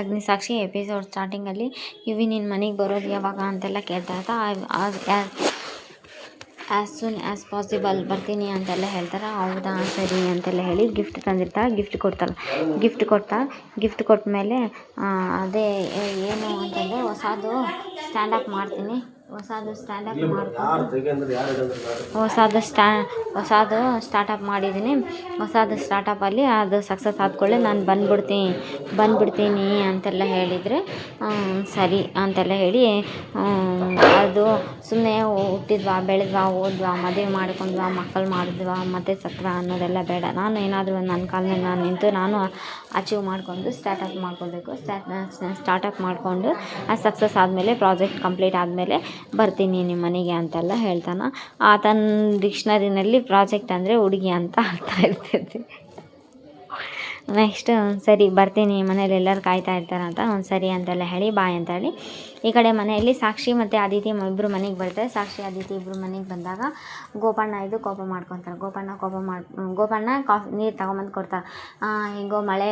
ಅಗ್ನಿ ಸಾಕ್ಷಿ ಎಪಿಸೋಡ್ ಸ್ಟಾರ್ಟಿಂಗಲ್ಲಿ ನಿನ್ನ ಮನೆಗೆ ಬರೋದು ಯಾವಾಗ ಅಂತೆಲ್ಲ ಕೇಳ್ತಾ ಇರ್ತಾ ಆ್ಯಸ್ ಸೂನ್ ಆ್ಯಸ್ ಪಾಸಿಬಲ್ ಬರ್ತೀನಿ ಅಂತೆಲ್ಲ ಹೇಳ್ತಾರೆ. ಹೌದಾ ಸರಿ ಅಂತೆಲ್ಲ ಹೇಳಿ ಗಿಫ್ಟ್ ತಂದಿರ್ತಾರೆ. ಗಿಫ್ಟ್ ಕೊಟ್ಟ ಮೇಲೆ ಅದೇ ಏನು ಅಂತಂದರೆ ಹೊಸದು ಸ್ಟ್ಯಾಂಡಪ್ ಮಾಡ್ತೀನಿ, ಹೊಸದು ಸ್ಟಾರ್ಟಪ್ ಮಾಡಿದ್ದೀನಿ. ಹೊಸದು ಸ್ಟಾರ್ಟಪ್ಪಲ್ಲಿ ಅದು ಸಕ್ಸಸ್ ಆದ್ಕೊಳ್ಳೆ ನಾನು ಬಂದ್ಬಿಡ್ತೀನಿ ಅಂತೆಲ್ಲ ಹೇಳಿದರೆ ಸರಿ ಅಂತೆಲ್ಲ ಹೇಳಿ ಅದು ಸುಮ್ಮನೆ ಹುಟ್ಟಿದ್ವಾ ಬೆಳೆದ್ವಾ ಓದ್ವಾ ಮದುವೆ ಮಾಡ್ಕೊಂಡ್ವಾ ಮಕ್ಕಳು ಮಾಡಿದ್ವಾ ಮತ್ತೆ ಸತ್ವಾ ಅನ್ನೋದೆಲ್ಲ ಬೇಡ. ನಾನು ಏನಾದರೂ ನನ್ನ ಕಾಲ ಮೇಲೆ ನಾನು ನಿಂತು ನಾನು ಅಚೀವ್ ಮಾಡಿಕೊಂಡು ಸ್ಟಾರ್ಟಪ್ ಮಾಡಿಕೊಂಡು ಅದು ಸಕ್ಸಸ್ ಆದಮೇಲೆ ಪ್ರಾಜೆಕ್ಟ್ ಕಂಪ್ಲೀಟ್ ಆದಮೇಲೆ ಬರ್ತೀನಿ ನಿಮ್ಮ ಮನೆಗೆ ಅಂತೆಲ್ಲ ಹೇಳ್ತಾನೆ. ಆತನ ಡಿಕ್ಷನರಿನಲ್ಲಿ ಪ್ರಾಜೆಕ್ಟ್ ಅಂದರೆ ಹುಡುಗಿ ಅಂತ ಅರ್ಥ ಇರ್ತೈತಿ. ನೆಕ್ಸ್ಟ್ ಸರಿ ಬರ್ತೀನಿ, ಮನೇಲಿ ಎಲ್ಲರೂ ಕಾಯ್ತಾ ಇರ್ತಾರೆ ಅಂತ ಸರಿ ಅಂತೆಲ್ಲ ಹೇಳಿ ಬಾಯ್ ಅಂತ ಹೇಳಿ ಈ ಕಡೆ ಮನೆಯಲ್ಲಿ ಸಾಕ್ಷಿ ಮತ್ತು ಅದಿತಿ ಇಬ್ಬರು ಮನೆಗೆ ಬರ್ತಾರೆ. ಸಾಕ್ಷಿ ಅದಿತಿ ಇಬ್ಬರು ಮನೆಗೆ ಬಂದಾಗ ಗೋಪಣ್ಣ ಕೋಪ ಮಾಡ್ಕೊತಾರೆ. ಗೋಪಣ್ಣ ಕಾಫಿ ನೀರು ತಗೊಂಬಂದು ಕೊಡ್ತಾರೆ. ಹಿಂಗೋ ಮಳೆ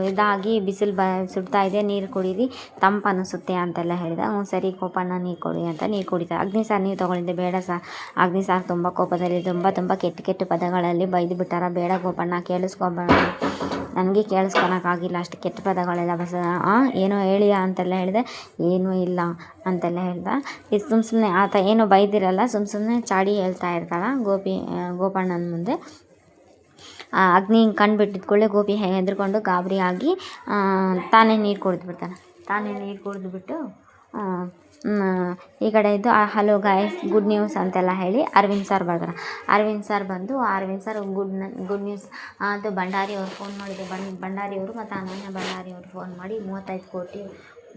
ಇದಾಗಿ ಬಿಸಿಲು ಸುಡ್ತಾ ಇದೆ, ನೀರು ಕುಡೀರಿ ತಂಪು ಅನಿಸುತ್ತೆ ಅಂತೆಲ್ಲ ಹೇಳಿದ. ಸರಿ ಗೋಪಣ್ಣ ನೀರು ಕೊಡಿ ಅಂತ ನೀರು ಕುಡಿತಾರೆ. ಅಗ್ನಿ ಸಾರು ನೀರು ತೊಗೊಂಡಿದ್ದೆ ಬೇಡ ಅಗ್ನಿ ಸಾರು ತುಂಬ ಕೋಪದಲ್ಲಿ ತುಂಬ ಕೆಟ್ಟ ಪದಗಳಲ್ಲಿ ಬೈದು ಬಿಟ್ಟಾರ. ಬೇಡ ಗೋಪಣ್ಣ ಕೇಳಿಸ್ಕೊಬೇಡ, ನನಗೆ ಕೇಳಿಸ್ಕೊಳಕ್ಕಾಗಿಲ್ಲ ಅಷ್ಟು ಕೆಟ್ಟ ಪದಗಳೆಲ್ಲ ಏನೋ ಹೇಳಿಯಾ ಅಂತೆಲ್ಲ ಹೇಳಿದೆ. ಏನೂ ಇಲ್ಲ ಅಂತೆಲ್ಲ ಹೇಳ್ದ. ಇದು ಸುಮ್ಮನೆ ಆತ ಏನೋ ಬೈದಿರಲ್ಲ, ಸುಮ್ಮನೆ ಚಾಡಿ ಹೇಳ್ತಾ ಇರ್ತಾಳ ಗೋಪಣ್ಣನ ಮುಂದೆ. ಅಗ್ನಿ ಹಿಂಗೆ ಕಂಡುಬಿಟ್ಟಿದ ಕೂಡಲೇ ಗೋಪಿ ಹೆದರ್ಕೊಂಡು ಗಾಬರಿ ಆಗಿ ತಾನೇ ನೀರು ಕುಡಿದ್ಬಿಟ್ಟು ಈ ಕಡೆ ಇದ್ದು ಹಲೋ ಗಾಯ್ಸ್ ಗುಡ್ ನ್ಯೂಸ್ ಅಂತೆಲ್ಲ ಹೇಳಿ ಅರವಿಂದ್ ಸರ್ ಬರ್ತಾರೆ. ಅರವಿಂದ್ ಸರ್ ಗುಡ್ ನ್ಯೂಸ್ ಅದು ಭಂಡಾರಿಯವ್ರು ಫೋನ್ ಮಾಡಿದ್ರು. ಭಂಡಾರಿಯವರು ಮತ್ತು ಅನನ್ಯ ಭಂಡಾರಿಯವರು ಫೋನ್ ಮಾಡಿ 35 ಕೋಟಿ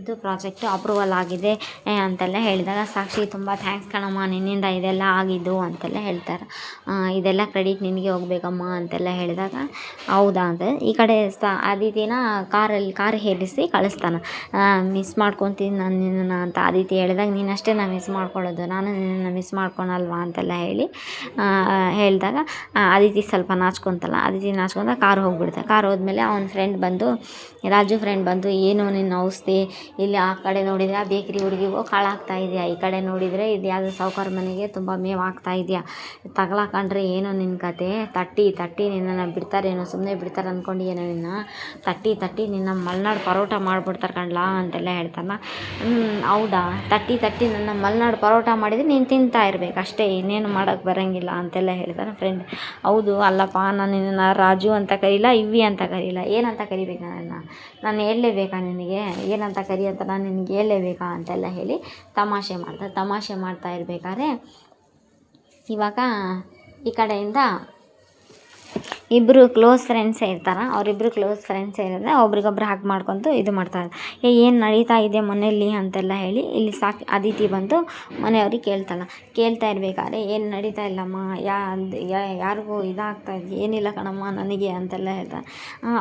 ಇದು ಪ್ರಾಜೆಕ್ಟು ಅಪ್ರೂವಲ್ ಆಗಿದೆ ಅಂತೆಲ್ಲ ಹೇಳಿದಾಗ ಸಾಕ್ಷಿ ತುಂಬ ಥ್ಯಾಂಕ್ಸ್ ಕಣಮ್ಮ, ನಿನ್ನಿಂದ ಇದೆಲ್ಲ ಆಗಿದ್ದು ಅಂತೆಲ್ಲ ಹೇಳ್ತಾರೆ. ಇದೆಲ್ಲ ಕ್ರೆಡಿಟ್ ನಿನಗೆ ಹೋಗ್ಬೇಕಮ್ಮ ಅಂತೆಲ್ಲ ಹೇಳಿದಾಗ ಹೌದಾ ಅಂತ ಈ ಕಡೆ ಅದಿತಿನ ಕಾರ್ ಹೇರಿಸಿ ಕಳಿಸ್ತಾನೆ. ಮಿಸ್ ಮಾಡ್ಕೊತೀನಿ ನಾನು ನಿನ್ನನ್ನು ಅಂತ ಅದಿತಿ ಹೇಳಿದಾಗ ನೀನಷ್ಟೇ ನಾನು ಮಿಸ್ ಮಾಡ್ಕೊಳ್ಳೋದು, ನಾನು ನಿನ್ನನ್ನು ಮಿಸ್ ಮಾಡ್ಕೊಳಲ್ವಾ ಅಂತೆಲ್ಲ ಹೇಳಿದಾಗ ಅದಿತಿ ಸ್ವಲ್ಪ ನಾಚ್ಕೊತಲ್ಲ. ಕಾರ್ ಹೋಗ್ಬಿಡುತ್ತೆ. ಕಾರ್ ಹೋದ್ಮೇಲೆ ಅವನ ರಾಜು ಫ್ರೆಂಡ್ ಬಂದು ಏನು ನಿನ್ನ ಔಷಧಿ ಇಲ್ಲಿ ಆ ಕಡೆ ನೋಡಿದರೆ ಆ ಬೇಕ್ರಿ ಹುಡುಗಿಗೂ ಕಾಳಾಗ್ತಾ ಇದೆಯಾ, ಈ ಕಡೆ ನೋಡಿದರೆ ಇದು ಯಾವುದೋ ಸಾವುಕಾರ ಮನೆಗೆ ತುಂಬ ಮೇವಾಗ್ತಾ ಇದೆಯಾ, ತಗಲಾಕೊಂಡ್ರೆ ಏನೋ ನಿನ್ನ ಕತೆ, ತಟ್ಟಿ ನಿನ್ನನ್ನು ಬಿಡ್ತಾರೇನೋ, ಸುಮ್ಮನೆ ಬಿಡ್ತಾರೆ ಅಂದ್ಕೊಂಡಿಯೇನೋ, ನಿನ್ನ ತಟ್ಟಿ ನಿನ್ನ ಮಲೆನಾಡು ಪರೋಟ ಮಾಡಿಬಿಡ್ತಾರೆ ಕಣ್ಲಾ ಅಂತೆಲ್ಲ ಹೇಳ್ತಾನೆ. ಹೌದಾ ತಟ್ಟಿ ನನ್ನ ಮಲೆನಾಡು ಪರೋಟ ಮಾಡಿದರೆ ನೀನು ತಿಂತಾ ಇರಬೇಕು ಅಷ್ಟೇ, ಇನ್ನೇನು ಮಾಡೋಕ್ಕೆ ಬರೋಂಗಿಲ್ಲ ಅಂತೆಲ್ಲ ಹೇಳ್ತಾನೆ ಫ್ರೆಂಡ್. ಹೌದು ಅಲ್ಲಪ್ಪ, ನಾನು ನಿನ್ನನ್ನು ರಾಜು ಅಂತ ಕರೀಲ್ಲ, ಇವ್ವಿ ಅಂತ ಕರೀಲ್ಲ, ಏನಂತ ಕರಿಬೇಕಾ ನಾನು ಹೇಳಲೇಬೇಕಾ ನಿನಗೆ, ಏನಂತ ಕರಿ ಅಂತ ನಾನು ನಿನಗೆ ಹೇಳಲೇಬೇಕಾ ಅಂತೆಲ್ಲ ಹೇಳಿ ತಮಾಷೆ ಮಾಡ್ತಾ ಇರಬೇಕಾದ್ರೆ ಇವಾಗ ಈ ಕಡೆಯಿಂದ ಇಬ್ಬರು ಕ್ಲೋಸ್ ಫ್ರೆಂಡ್ಸೇ ಇರ್ತಾರೆ. ಅವರಿಬ್ಬರು ಕ್ಲೋಸ್ ಫ್ರೆಂಡ್ಸೇ ಇರೋದ್ರೆ ಒಬ್ರಿಗೊಬ್ರು ಹಾಗೆ ಮಾಡ್ಕೊತು ಇದು ಮಾಡ್ತಾರೆ. ಏನು ನಡೀತಾ ಇದೆ ಮನೆಯಲ್ಲಿ ಅಂತೆಲ್ಲ ಹೇಳಿ ಇಲ್ಲಿ ಅದಿತಿ ಬಂದು ಮನೆಯವ್ರಿಗೆ ಕೇಳ್ತಾ ಇರಬೇಕಾದ್ರೆ ಏನು ನಡೀತಾ ಇಲ್ಲಮ್ಮ, ಯಾರಿಗೂ ಇದಾಗ್ತಾ ಇದೆ, ಏನಿಲ್ಲ ಕಣಮ್ಮ ನನಗೆ ಅಂತೆಲ್ಲ ಹೇಳ್ತಾರೆ.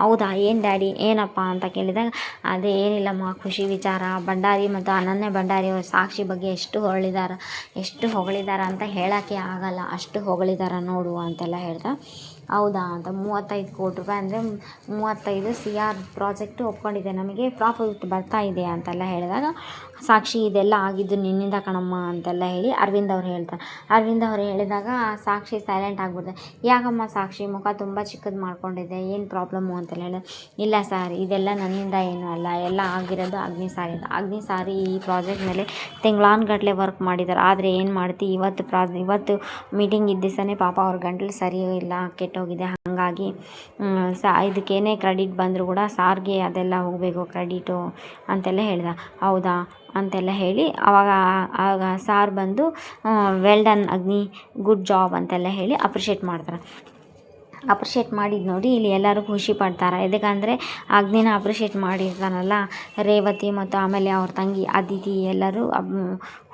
ಹೌದಾ ಏನು ಡ್ಯಾಡಿ ಏನಪ್ಪ ಅಂತ ಕೇಳಿದಾಗ ಅದೇ ಏನಿಲ್ಲಮ್ಮ ಖುಷಿ ವಿಚಾರ, ಭಂಡಾರಿ ಮತ್ತು ಅನನ್ಯ ಭಂಡಾರಿ ಅವರು ಸಾಕ್ಷಿ ಬಗ್ಗೆ ಎಷ್ಟು ಹೊಗಳಿದಾರ ಅಂತ ಹೇಳೋಕ್ಕೆ ಆಗಲ್ಲ, ಅಷ್ಟು ಹೊಗಳಿದಾರ ನೋಡು ಅಂತೆಲ್ಲ ಹೇಳ್ದೆ. ಹೌದಾ ಅಂತ 35 ಕೋಟಿ ರೂಪಾಯಿ ಅಂದರೆ 35 CR ಪ್ರಾಜೆಕ್ಟು ಒಪ್ಕೊಂಡಿದೆ, ನಮಗೆ ಪ್ರಾಫಿಟ್ ಬರ್ತಾ ಇದೆ ಅಂತೆಲ್ಲ ಹೇಳಿದಾಗ ಸಾಕ್ಷಿ ಇದೆಲ್ಲ ಆಗಿದ್ದು ನಿನ್ನಿಂದ ಕಣಮ್ಮ ಅಂತೆಲ್ಲ ಹೇಳಿ ಅರವಿಂದ್ ಅವ್ರು ಹೇಳಿದಾಗ ಸಾಕ್ಷಿ ಸೈಲೆಂಟ್ ಆಗಿಬಿಡ್ತಾರೆ. ಯಾಕಮ್ಮ ಸಾಕ್ಷಿ ಮುಖ ತುಂಬ ಚಿಕ್ಕದು ಮಾಡ್ಕೊಂಡಿದೆ, ಏನು ಪ್ರಾಬ್ಲಮ್ಮು ಅಂತೆಲ್ಲ ಹೇಳಿ ಇಲ್ಲ ಸರ್ ಇದೆಲ್ಲ ನನ್ನಿಂದ ಏನೂ ಅಲ್ಲ, ಎಲ್ಲ ಆಗಿರೋದು ಅಗ್ನಿ ಸಾರಿ ಈ ಪ್ರಾಜೆಕ್ಟ್ ಮೇಲೆ ತಿಂಗಳಾನುಗಟ್ಟಲೆ ವರ್ಕ್ ಮಾಡಿದ್ದಾರೆ. ಆದರೆ ಏನು ಮಾಡ್ತಿ ಇವತ್ತು ಮೀಟಿಂಗ್ ಇದ್ದ ದಿವಸನೇ ಪಾಪ ಅವ್ರ ಗಂಟಲು ಸರಿ ಇಲ್ಲ, ಕೆಟ್ಟೋಗಿದೆ, ಹಾಗಾಗಿ ಇದಕ್ಕೇನೇ ಕ್ರೆಡಿಟ್ ಬಂದರೂ ಕೂಡ ಸಾರ್ಗೆ ಅದೆಲ್ಲ ಹೋಗಬೇಕು ಕ್ರೆಡಿಟು ಅಂತೆಲ್ಲ ಹೇಳ್ದ. ಹೌದಾ ಅಂತೆಲ್ಲ ಹೇಳಿ ಆವಾಗ ಸಾರ್ ಬಂದು ವೆಲ್ ಡನ್ ಅಗ್ನಿ, ಗುಡ್ ಜಾಬ್ ಅಂತೆಲ್ಲ ಹೇಳಿ ಅಪ್ರಿಷಿಯೇಟ್ ಮಾಡ್ತಾರೆ. ಅಪ್ರಿಷಿಯೇಟ್ ಮಾಡಿದ್ದು ನೋಡಿ ಇಲ್ಲಿ ಎಲ್ಲರೂ ಖುಷಿ ಪಡ್ತಾರೆ. ಯಾಕಂದರೆ ಅಗ್ನಿನ ಅಪ್ರಿಷಿಯೇಟ್ ಮಾಡಿರ್ತಾನಲ್ಲ ರೇವತಿ ಮತ್ತು ಆಮೇಲೆ ಅವ್ರ ತಂಗಿ ಅದಿತಿ ಎಲ್ಲರೂ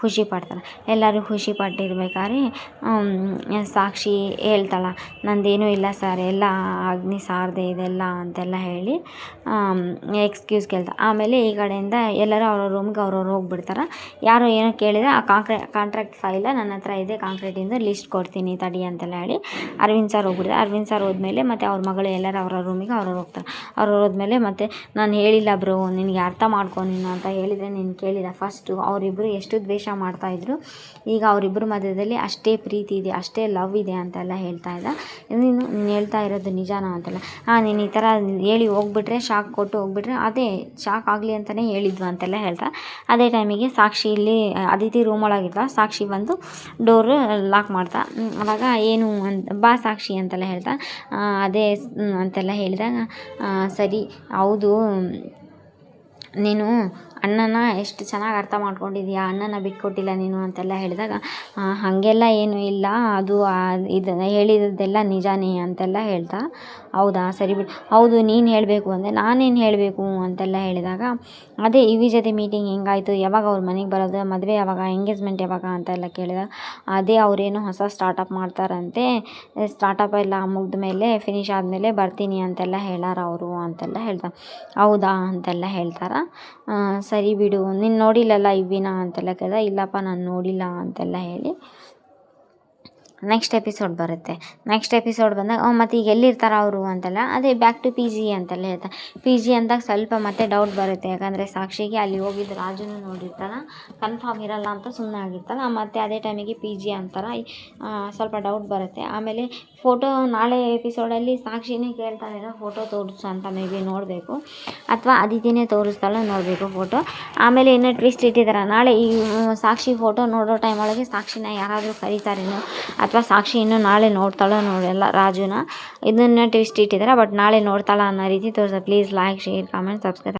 ಖುಷಿ ಪಡ್ತಾರೆ. ಎಲ್ಲರೂ ಖುಷಿ ಪಟ್ಟಿರ್ಬೇಕಾದ್ರೆ ಸಾಕ್ಷಿ ಹೇಳ್ತಾಳೆ, ನಂದೇನೂ ಇಲ್ಲ ಸರ್, ಎಲ್ಲ ಅಗ್ನಿ ಸಾರದೆ ಇದೆಲ್ಲ ಅಂತೆಲ್ಲ ಹೇಳಿ ಎಕ್ಸ್ಕ್ಯೂಸ್ ಕೇಳ್ತಾ. ಆಮೇಲೆ ಈ ಕಡೆಯಿಂದ ಎಲ್ಲರೂ ಅವ್ರ ರೂಮ್ಗೆ ಅವ್ರವ್ರು ಹೋಗ್ಬಿಡ್ತಾರೆ. ಯಾರೋ ಏನೋ ಕೇಳಿದರೆ ಆ ಕಾಂಟ್ರಾಕ್ಟ್ ಫೈಲ ನನ್ನ ಹತ್ರ ಇದೆ, ಕಾಂಕ್ರೀಟಿಂದ ಲಿಸ್ಟ್ ಕೊಡ್ತೀನಿ ತಡಿ ಅಂತೆಲ್ಲ ಹೇಳಿ ಅರವಿಂದ್ ಸರ್ ಹೋಗ್ಬಿಡ್ತಾರೆ. ಅರವಿಂದ್ ಸರ್ ಹೋದ್ಮೇಲೆ ಮತ್ತು ಅವ್ರ ಮಗಳು ಎಲ್ಲರೂ ಅವರ ರೂಮಿಗೆ ಅವ್ರವ್ರು ಹೋಗ್ತಾರೆ. ಅವ್ರು ಹೋದ್ಮೇಲೆ ಮತ್ತು ನಾನು ಹೇಳಿಲ್ಲ ಬ್ರೋ, ನಿನಗೆ ಅರ್ಥ ಮಾಡ್ಕೊ ನೀನು ಅಂತ ಹೇಳಿದರೆ ನೀನು ಕೇಳಿಲ್ಲ. ಫಸ್ಟು ಅವರಿಬ್ಬರು ಎಷ್ಟು ದ್ವೇಷ ಮಾಡ್ತಾಯಿದ್ರು, ಈಗ ಅವರಿಬ್ಬರ ಮಧ್ಯದಲ್ಲಿ ಅಷ್ಟೇ ಪ್ರೀತಿ ಇದೆ, ಅಷ್ಟೇ ಲವ್ ಇದೆ ಅಂತೆಲ್ಲ ಹೇಳ್ತಾ ಇದ್ದ. ನೀನು ಹೇಳ್ತಾ ಇರೋದು ನಿಜಾನಾ ಅಂತೆಲ್ಲ. ನೀನು ಈ ಥರ ಹೇಳಿ ಹೋಗ್ಬಿಟ್ರೆ, ಶಾಕ್ ಕೊಟ್ಟು ಹೋಗ್ಬಿಟ್ರೆ, ಅದೇ ಶಾಕ್ ಆಗಲಿ ಅಂತಲೇ ಹೇಳಿದ್ವು ಅಂತೆಲ್ಲ ಹೇಳ್ತಾ. ಅದೇ ಟೈಮಿಗೆ ಸಾಕ್ಷಿ ಇಲ್ಲಿ ಅದಿತಿ ರೂಮ್ ಒಳಗಿದ್ದ. ಸಾಕ್ಷಿ ಬಂದು ಡೋರು ಲಾಕ್ ಮಾಡ್ತಾ. ಅವಾಗ ಏನು ಬಾ ಸಾಕ್ಷಿ ಅಂತೆಲ್ಲ ಹೇಳ್ತಾ. ಅದೇ ಅಂತೆಲ್ಲ ಹೇಳಿದಾಗ ಸರಿ ಹೌದು, ನೀನು ಅಣ್ಣನ ಎಷ್ಟು ಚೆನ್ನಾಗಿ ಅರ್ಥ ಮಾಡ್ಕೊಂಡಿದ್ದೀಯಾ, ಅಣ್ಣನ ಬಿಟ್ಕೊಟ್ಟಿಲ್ಲ ನೀನು ಅಂತೆಲ್ಲ ಹೇಳಿದಾಗ ಹಾಗೆಲ್ಲ ಏನೂ ಇಲ್ಲ, ಅದು ಇದನ್ನು ಹೇಳಿದ್ದೆಲ್ಲ ನಿಜಾನೇ ಅಂತೆಲ್ಲ ಹೇಳ್ತಾ. ಹೌದಾ ಸರಿ ಬಿಡು, ಹೌದು ನೀನು ಹೇಳಬೇಕು ಅಂದೆ, ನಾನೇನು ಹೇಳಬೇಕು ಅಂತೆಲ್ಲ ಹೇಳಿದಾಗ ಅದೇ ಇವಿ ಜೊತೆ ಮೀಟಿಂಗ್ ಹೆಂಗಾಯಿತು, ಯಾವಾಗ ಅವ್ರ ಮನೆಗೆ ಬರೋದು, ಮದುವೆ ಯಾವಾಗ, ಎಂಗೇಜ್ಮೆಂಟ್ ಯಾವಾಗ ಅಂತೆಲ್ಲ ಕೇಳಿದಾಗ ಅದೇ ಅವರೇನೋ ಹೊಸ ಸ್ಟಾರ್ಟಪ್ ಮಾಡ್ತಾರಂತೆ, ಸ್ಟಾರ್ಟಪ್ ಎಲ್ಲ ಮುಗಿದ ಮೇಲೆ ಫಿನಿಶ್ ಆದಮೇಲೆ ಬರ್ತೀನಿ ಅಂತೆಲ್ಲ ಹೇಳಾರ ಅವರು ಅಂತೆಲ್ಲ ಹೇಳ್ತಾರೆ. ಹೌದಾ ಅಂತೆಲ್ಲ ಹೇಳ್ತಾರೆ. ಸರಿ ಬಿಡು, ನೀನು ನೋಡಿಲ್ಲಲ್ಲ ಇವಿನ ಅಂತೆಲ್ಲ ಕೇಳಿದ. ಇಲ್ಲಪ್ಪ ನಾನು ನೋಡಿಲ್ಲ ಅಂತೆಲ್ಲ ಹೇಳಿ ನೆಕ್ಸ್ಟ್ ಎಪಿಸೋಡ್ ಬರುತ್ತೆ. ನೆಕ್ಸ್ಟ್ ಎಪಿಸೋಡ್ ಬಂದಾಗ ಮತ್ತು ಈಗ ಎಲ್ಲಿರ್ತಾರೆ ಅವರು ಅಂತೆಲ್ಲ, ಅದೇ ಬ್ಯಾಕ್ ಟು PG ಅಂತೆಲ್ಲ ಹೇಳ್ತಾರೆ. PG ಅಂದಾಗ ಸ್ವಲ್ಪ ಮತ್ತೆ ಡೌಟ್ ಬರುತ್ತೆ, ಯಾಕಂದರೆ ಸಾಕ್ಷಿಗೆ ಅಲ್ಲಿ ಹೋಗಿದ್ದು ರಾಜುನು ನೋಡಿರ್ತಾನೆ, ಕನ್ಫರ್ಮ್ ಇರಲ್ಲ ಅಂತ ಸುಮ್ಮನೆ ಆಗಿರ್ತಾನೆ. ಮತ್ತು ಅದೇ ಟೈಮಿಗೆ PG ಅಂತಾರೆ, ಸ್ವಲ್ಪ ಡೌಟ್ ಬರುತ್ತೆ. ಆಮೇಲೆ ಫೋಟೋ ನಾಳೆ ಎಪಿಸೋಡಲ್ಲಿ ಸಾಕ್ಷಿನೇ ಕೇಳ್ತಾನೇನೋ ಫೋಟೋ ತೋರಿಸು ಅಂತ, ಮೇ ಬಿ ನೋಡಬೇಕು, ಅಥವಾ ಅದಿತಿನೇ ತೋರಿಸ್ತಾಳೆ ನೋಡಬೇಕು ಫೋಟೋ. ಆಮೇಲೆ ಇನ್ನೂ ಟ್ವಿಸ್ಟ್ ಇಟ್ಟಿದ್ದಾರೆ, ನಾಳೆ ಈ ಸಾಕ್ಷಿ ಫೋಟೋ ನೋಡೋ ಟೈಮ್ ಒಳಗೆ ಸಾಕ್ಷಿನ ಯಾರಾದರೂ ಕರೀತಾರೇನೋ, ಅಥವಾ ಸಾಕ್ಷಿ ಇನ್ನೂ ನಾಳೆ ನೋಡ್ತಾಳೋ ನೋಡಲ್ಲ ರಾಜುನ, ಇದನ್ನು ಟ್ವಿಸ್ಟ್ ಇಟ್ಟಿದ್ದಾರೆ. ಬಟ್ ನಾಳೆ ನೋಡ್ತಾಳ ಅನ್ನೋ ರೀತಿ ತೋರಿಸ. Please like, share, comment, subscribe.